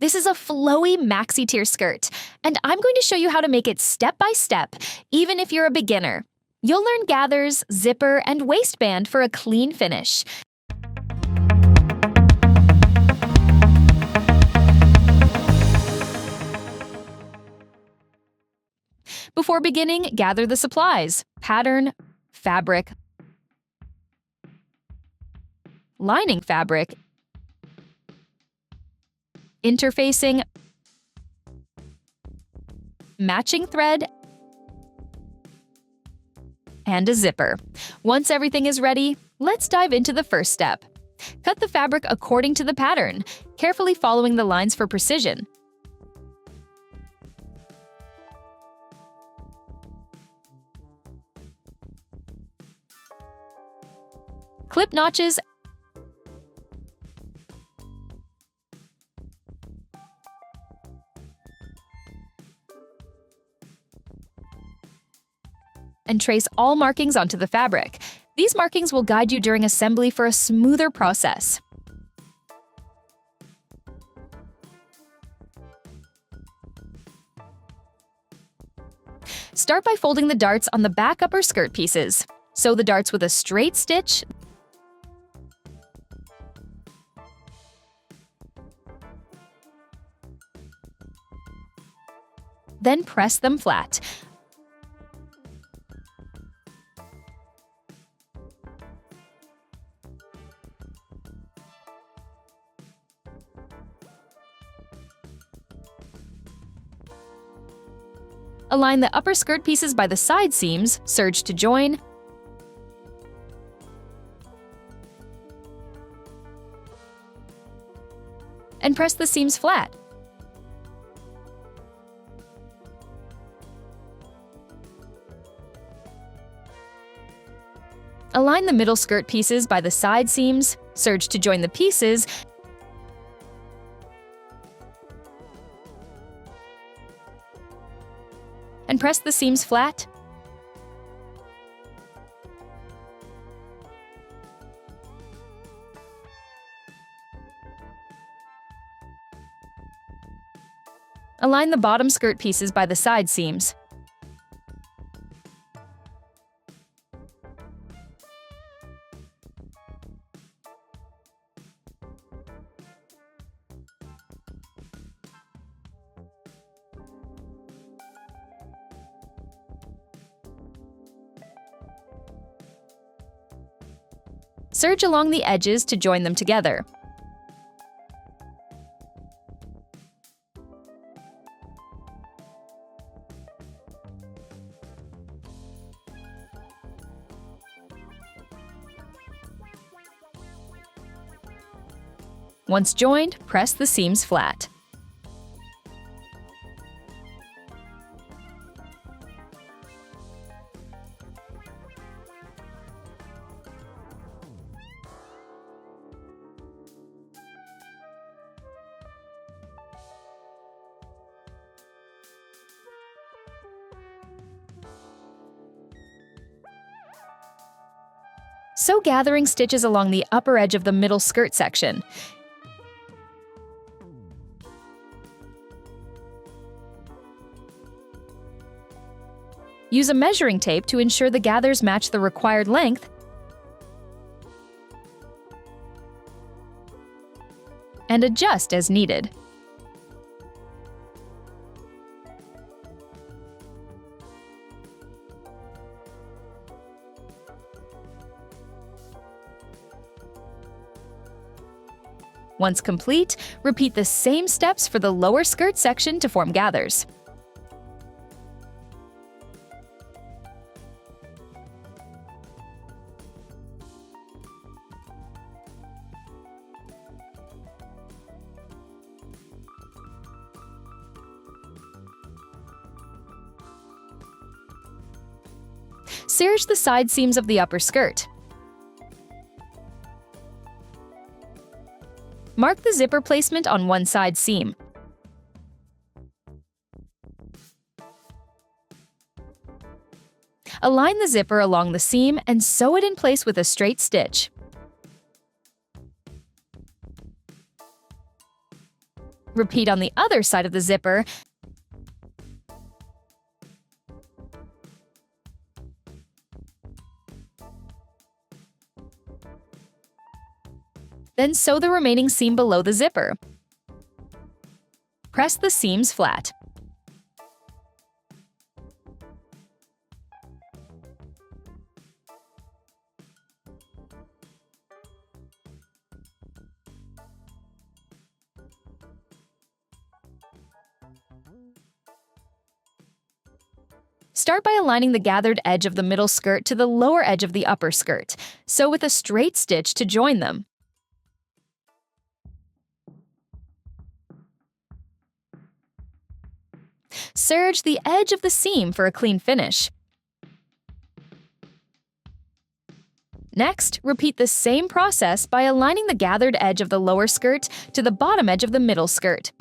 This is a flowy maxi tier skirt, and I'm going to show you how to make it step by step, even if you're a beginner. You'll learn gathers, zipper, and waistband for a clean finish. Before beginning, gather the supplies: pattern, fabric, lining fabric, interfacing, matching thread, and a zipper. Once everything is ready, let's dive into the first step. Cut the fabric according to the pattern, carefully following the lines for precision. Clip notches and trace all markings onto the fabric. These markings will guide you during assembly for a smoother process. Start by folding the darts on the back upper skirt pieces. Sew the darts with a straight stitch, then press them flat. Align the upper skirt pieces by the side seams, serge to join, and press the seams flat. Align the middle skirt pieces by the side seams, serge to join the pieces, and press the seams flat. Align the bottom skirt pieces by the side seams. Serge along the edges to join them together. Once joined, press the seams flat. Sew gathering stitches along the upper edge of the middle skirt section. Use a measuring tape to ensure the gathers match the required length and adjust as needed. Once complete, repeat the same steps for the lower skirt section to form gathers. Serge the side seams of the upper skirt. Mark the zipper placement on one side seam. Align the zipper along the seam and sew it in place with a straight stitch. Repeat on the other side of the zipper. Then sew the remaining seam below the zipper. Press the seams flat. Start by aligning the gathered edge of the middle skirt to the lower edge of the upper skirt. Sew with a straight stitch to join them. Serge the edge of the seam for a clean finish. Next, repeat the same process by aligning the gathered edge of the lower skirt to the bottom edge of the middle skirt.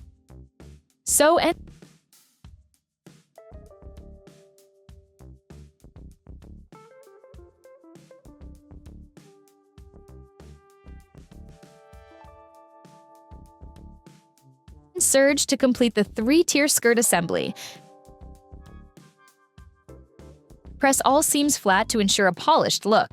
Sew and serge to complete the 3-tier skirt assembly. Press all seams flat to ensure a polished look.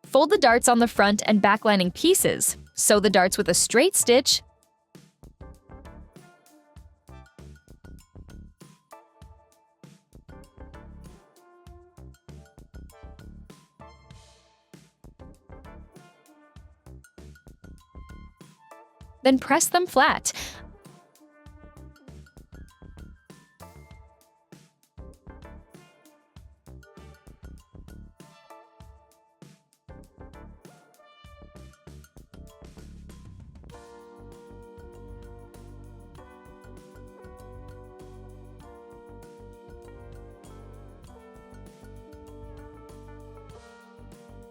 Fold the darts on the front and back lining pieces. Sew the darts with a straight stitch. Then press them flat.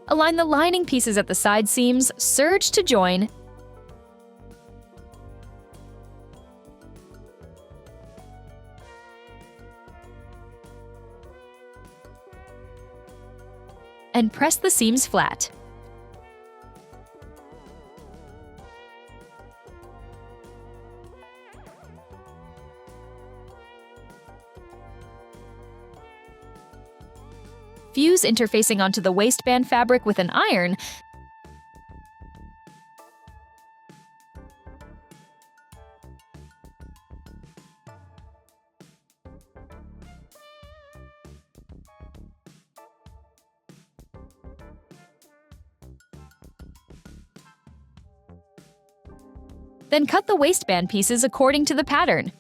Align the lining pieces at the side seams, serge to join, and press the seams flat. Fuse interfacing onto the waistband fabric with an iron. Then cut the waistband pieces according to the pattern.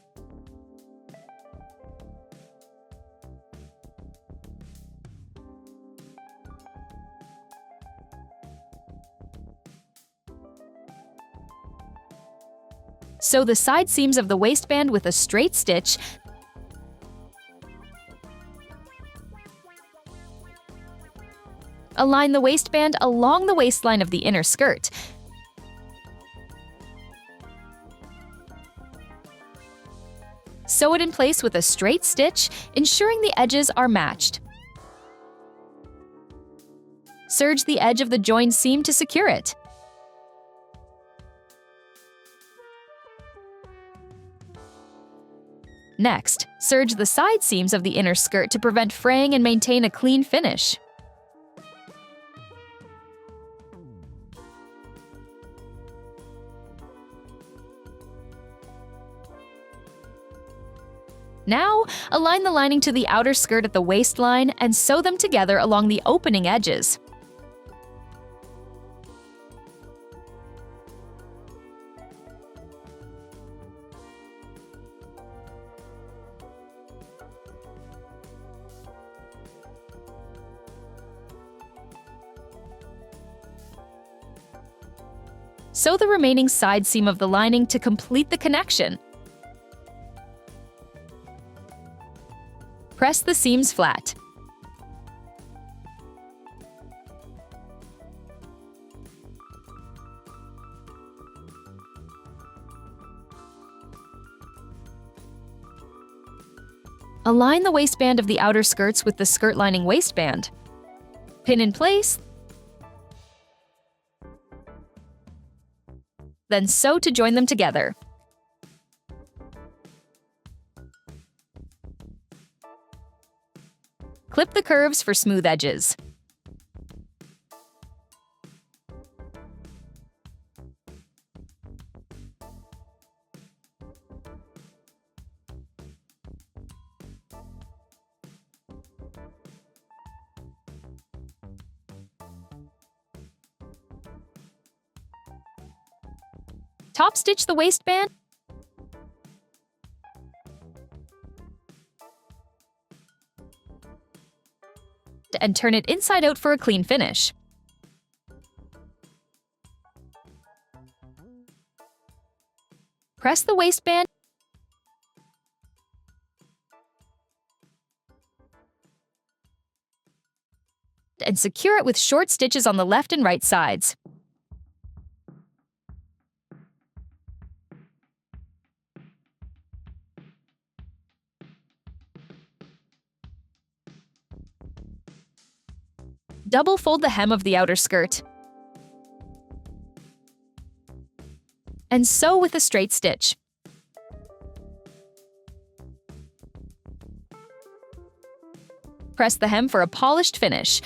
Sew the side seams of the waistband with a straight stitch. Align the waistband along the waistline of the inner skirt. Sew it in place with a straight stitch, ensuring the edges are matched. Serge the edge of the joined seam to secure it. Next, serge the side seams of the inner skirt to prevent fraying and maintain a clean finish. Now, align the lining to the outer skirt at the waistline and sew them together along the opening edges. Sew the remaining side seam of the lining to complete the connection. Press the seams flat. Align the waistband of the outer skirts with the skirt lining waistband. Pin in place, then sew to join them together. Clip the curves for smooth edges. Top stitch the waistband and turn it inside out for a clean finish. Press the waistband and secure it with short stitches on the left and right sides. Double fold the hem of the outer skirt and sew with a straight stitch. Press the hem for a polished finish.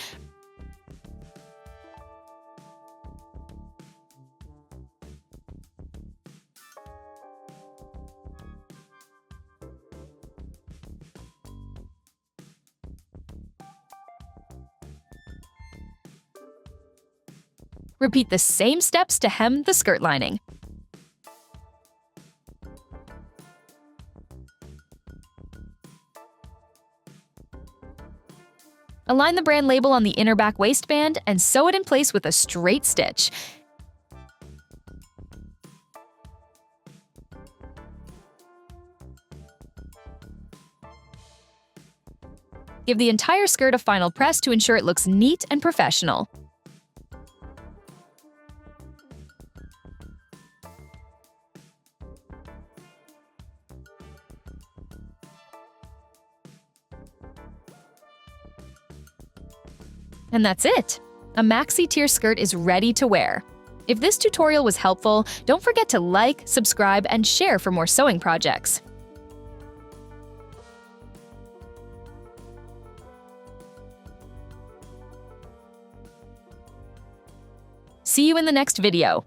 Repeat the same steps to hem the skirt lining. Align the brand label on the inner back waistband and sew it in place with a straight stitch. Give the entire skirt a final press to ensure it looks neat and professional. And that's it! A maxi tier skirt is ready to wear. If this tutorial was helpful, don't forget to like, subscribe, and share for more sewing projects. See you in the next video.